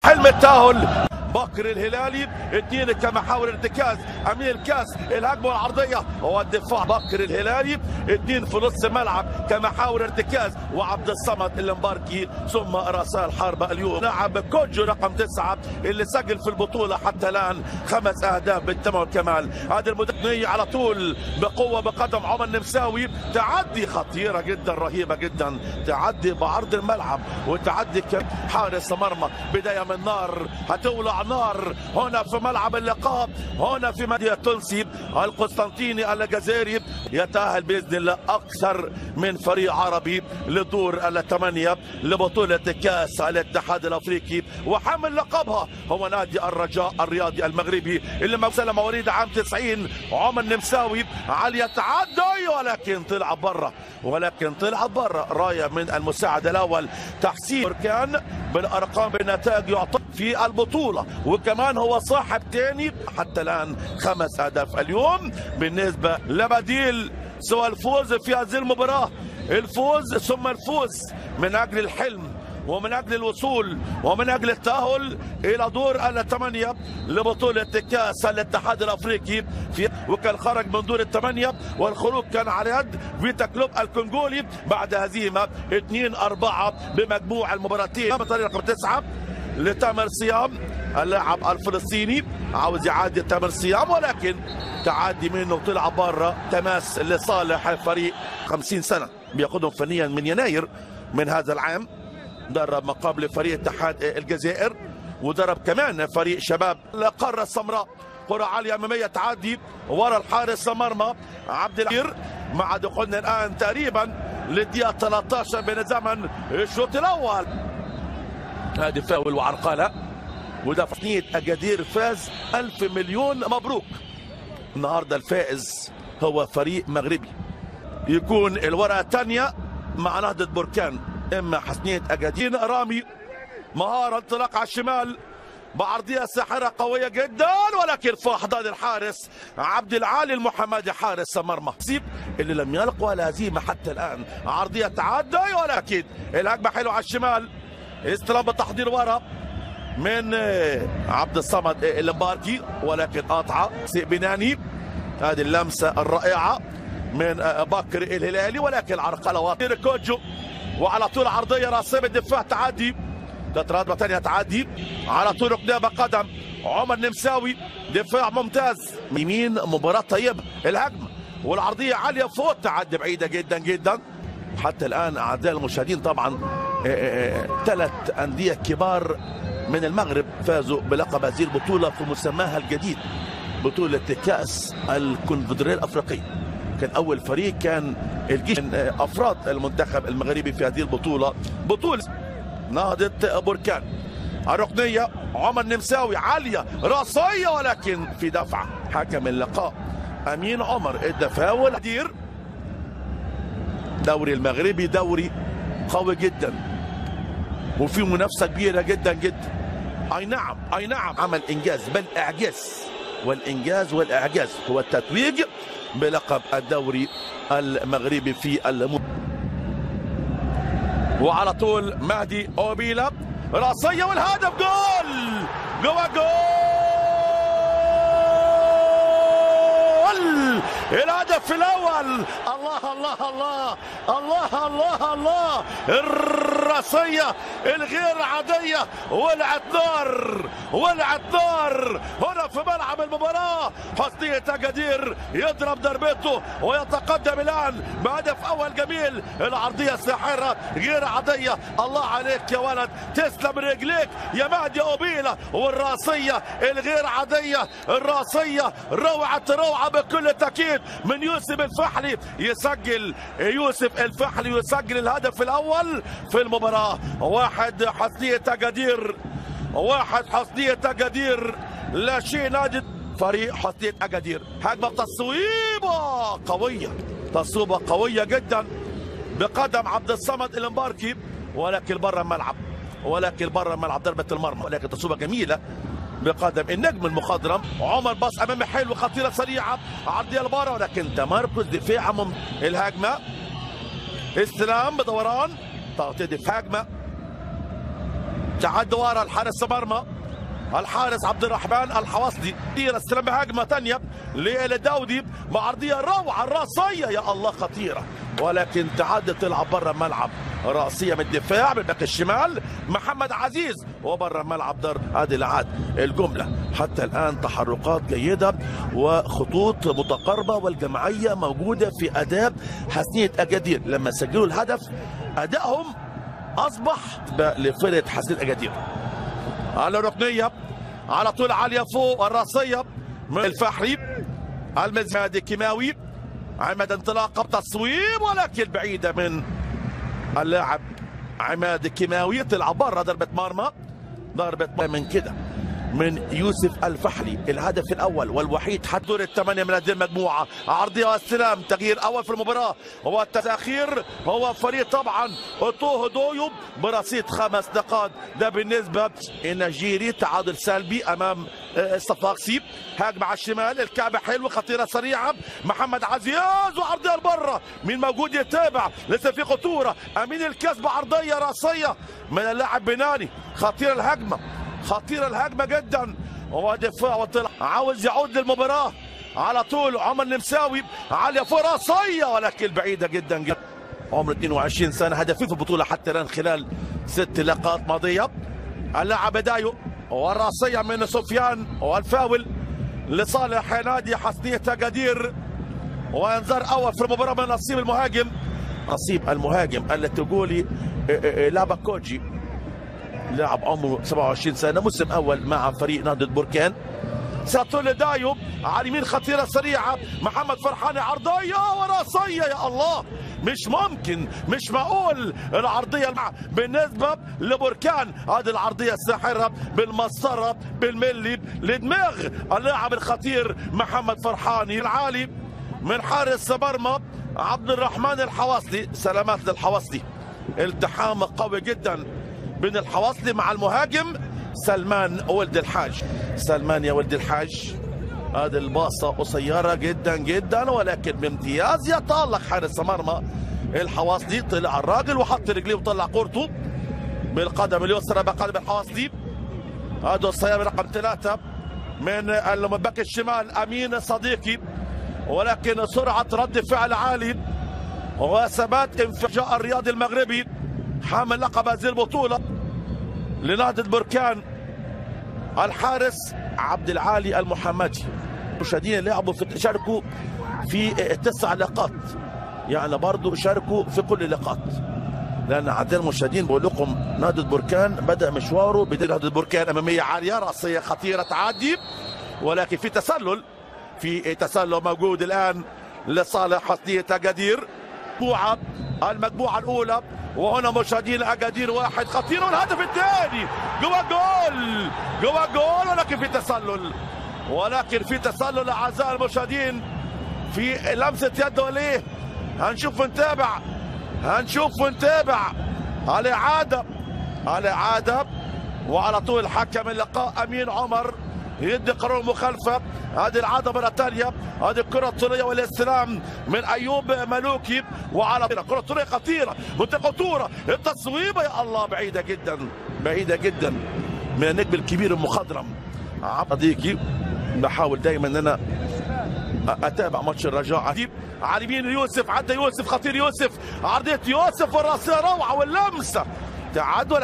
حلم التاهل. بكر الهلالي اثنين كمحاور ارتكاز، امين الكاس الهجمه العرضيه والدفاع. بكر الهلالي اثنين في نص الملعب كمحاور ارتكاز، وعبد الصمد المباركي ثم رسائل حربة اليوم. لاعب كوجو رقم 9 اللي سجل في البطوله حتى الان 5 اهداف بالتمام والكمال. هذه المدنيه على طول بقوه بقدم عمر النمساوي، تعدي خطيره جدا رهيبه جدا، تعدي بعرض الملعب وتعدي حارس مرمى. بدايه من نار هتولع نار هنا في ملعب اللقاء، هنا في مدينة تونسي. القسطنطيني الجزائري يتأهل بإذن الله أكثر من فريق عربي لدور الثمانية لبطولة كأس الاتحاد الأفريقي، وحامل لقبها هو نادي الرجاء الرياضي المغربي اللي موسم مواليد عام 90. عمر النمساوي على يتعدي ولكن طلع برا، راية من المساعد الأول. تحسين بركان بالأرقام بالنتائج يعطى في البطولة، وكمان هو صاحب تاني حتى الآن 5 أهداف اليوم. بالنسبة لبديل سوى الفوز في هذه المباراة، الفوز ثم الفوز من أجل الحلم ومن أجل الوصول ومن أجل التأهل إلى دور الثمانية لبطولة كأس الاتحاد الأفريقي. وكان خرج من دور الثمانية، والخروج كان على يد فيتا كلوب الكونغولي بعد هزيمة 2-4 بمجموع المباراتين. بطريقة رقم 9 لتامر صيام اللاعب الفلسطيني، عاوز يعادي تامر صيام ولكن تعدي منه طلع بره. تماس لصالح فريق 50 سنة بيقودهم فنيا من يناير من هذا العام. درب مقابل فريق اتحاد الجزائر، ودرب كمان فريق شباب القارة السمراء. كرة عالية أمامية تعدي ورا الحارس مرمى عبد العزيز، مع دخولنا الآن تقريبا للدقيقة 13 من زمن الشوط الأول. هذه فاول وعرقلة، وده فنية أكادير فاز. 1000 مليون مبروك. النهارده الفائز هو فريق مغربي، يكون الورقة الثانية مع نهضة بركان. اما حسنية أكادير رامي مهارة انطلاق على الشمال بعرضية ساحرة قوية جدا، ولكن في احضان الحارس عبد العالي المحمدي حارس مرمى اللي لم يلقى ولا هزيمة حتى الآن. عرضية تعدي ولكن الهجمة حلوة على الشمال، استلام بالتحضير ورا من عبد الصمد المباركي، ولكن قاطعة بناني. هذه اللمسة الرائعة من بكر الهلالي، ولكن عرقلة واطير كوجو، وعلى طول عرضية راسية بالدفاع تعدي، تتردد ثانية تعدي على طول ركنية بقدم عمر النمساوي. دفاع ممتاز يمين، مباراة طيبة. الهجمة والعرضية عالية فوق، تعدي بعيدة جدا جدا. حتى الآن أعزائي المشاهدين طبعا 3 أندية كبار من المغرب فازوا بلقب هذه البطولة في مسماها الجديد، بطولة كأس الكونفدرالية الأفريقية. كان أول فريق كان الجيش من أفراد المنتخب المغربي في هذه البطولة، بطولة نهضة بركان. الركنية عمر النمساوي عالية راسية، ولكن في دفعة حكم اللقاء أمين عمر ادى فاول. دوري المغربي دوري قوي جدا وفي منافسة كبيرة جدا جدا. أي نعم عمل إنجاز بل إعجاز، والإعجاز هو التتويج بلقب الدوري المغربي في وعلى طول مهدي أوبيلا راسية والهدف، جول الهدف الأول. الله الله الله الله الله الله، الراسية الغير عادية، ولعت نار هنا في ملعب المباراة. حسنية أكادير يضرب ضربته ويتقدم الآن بهدف أول جميل. العرضية الساحرة غير عادية، الله عليك يا ولد، تسلم رجليك يا مهدي أوبيلا. والراسية الغير عادية، الراسية روعة بكل تأكيد من يوسف الفحلي. يوسف الفحلي يسجل الهدف الأول في المباراة. 1 حسنية أكادير لا شيء. نادي فريق حسنية أكادير، هجمة تصويبة قوية جدا بقدم عبد الصمد المباركي، ولكن بره الملعب، ضربة المرمى، ولكن تصويبة جميلة بقدم النجم المخضرم عمر. باص امامي حلو، خطيره سريعه، عرضيه لبره، ولكن تمركز دفاع الهجمه، استلام بدوران، تغطيه هجمه تعد ورا الحارس مرمى الحارس عبد الرحمن الحواصلي. استلم هجمه ثانيه للداودي بعرضيه روعه الراسيه يا الله خطيره، ولكن تعد تلعب بره الملعب، راسيه من الدفاع بالباك الشمال محمد عزيز وبره الملعب ضرب. هذه العاد الجمله حتى الان تحركات جيده وخطوط متقاربه والجماعيه موجوده في اداء حسنيه اجادير. لما سجلوا الهدف ادائهم اصبح لفرقه حسنيه اجادير. على ركنيه على طول عاليه فوق الراسيه من الفحري المزهادي كيماوي عماد انطلاقه بتصويب ولكن بعيده من اللاعب عماد كيماوي، تلعب بره ضربه مرمى. ضربه من كده من يوسف الفحري، الهدف الاول والوحيد حتى دور الثمانيه من هذه المجموعه. عرضيه والسلام، تغيير اول في المباراه والتاخير هو فريق طبعا اوتوه دويوب برصيد 5 نقاط. ده بالنسبه النيجيري. تعادل سلبي امام الصفاقسي. هاجم على الشمال، الكعبه حلوه خطيره سريعه محمد عزيز وعرضيه لبره. مين موجود يتابع؟ لسه في خطوره. امين الكاس بعرضيه راسيه من اللاعب بناني. خطيره الهجمه، خطيرة الهجمة جدا ودفاع وطلع عاوز يعود للمباراة على طول. عمر النمساوي عالية فوق راسية ولكن بعيدة جدا جدا. عمر 22 سنة، هدفين في البطولة حتى الآن خلال 6 لقاءات ماضية. اللاعب دايو والراسية من سفيان والفاول لصالح نادي حسنية أجادير. وانذار أول في المباراة من نصيب المهاجم. نصيب المهاجم التي تقولي لعبة كوجي، لاعب عمره 27 سنه، موسم اول مع فريق نهضه بركان. ساتول دايوب على اليمين خطيره سريعه محمد فرحاني عرضيه وراسيه يا الله، مش ممكن، مش معقول العرضيه بالنسبه لبركان. هذه العرضيه الساحره بالمسطره بالملي لدماغ اللاعب الخطير محمد فرحاني العالي من حارس مرمى عبد الرحمن الحواصلي. سلامات للحواصلي، التحام قوي جدا بين الحواصلي مع المهاجم سلمان ولد الحاج. سلمان يا ولد الحاج، هذه الباصة قصيرة جدا جدا ولكن بامتياز يتألق حارس مرمى الحواصلي. طلع الراجل وحط رجليه وطلع كورته بالقدم اليسرى بقلب الحواصلي. هذا الصيام رقم 3 من الباك الشمال امين صديقي، ولكن سرعة رد فعل عالي وثبات انفجار الرياضي المغربي حامل لقب هذه البطولة لنهضة بركان الحارس عبد العالي المحمدي. المشاهدين لعبوا شاركوا في 9 لقاءات، يعني برضو شاركوا في كل اللقاءات، لأن عدد المشاهدين بقول لكم نهضة بركان بدأ مشواره بدون نهضة بركان أمامية عالية رأسية خطيرة تعدي، ولكن في تسلل، في تسلل موجود الآن لصالح حسنية أجادير. المجموعة الأولى وهنا مشاهدين أجادير 1 خطير والهدف الثاني جوا الجول، جوا الجول ولكن في تسلل، ولكن في تسلل أعزائي المشاهدين في لمسة يد وليه. هنشوف ونتابع، هنشوف ونتابع على إعادة وعلى طول حكم اللقاء أمين عمر يدي قرار مخالفة. هذه العادة مرة ثانية، هذه الكرة الطولية والاستلام من أيوب ملوكي وعلى كرة طولية خطيرة خطورة التصويبة يا الله بعيدة جدا، بعيدة جدا من النجم الكبير المخضرم صديقي. بحاول دايما ان انا اتابع ماتش الرجاء. على اليمين يوسف، عدى يوسف خطير، يوسف عرضية يوسف والراسية روعة واللمسة تعادل.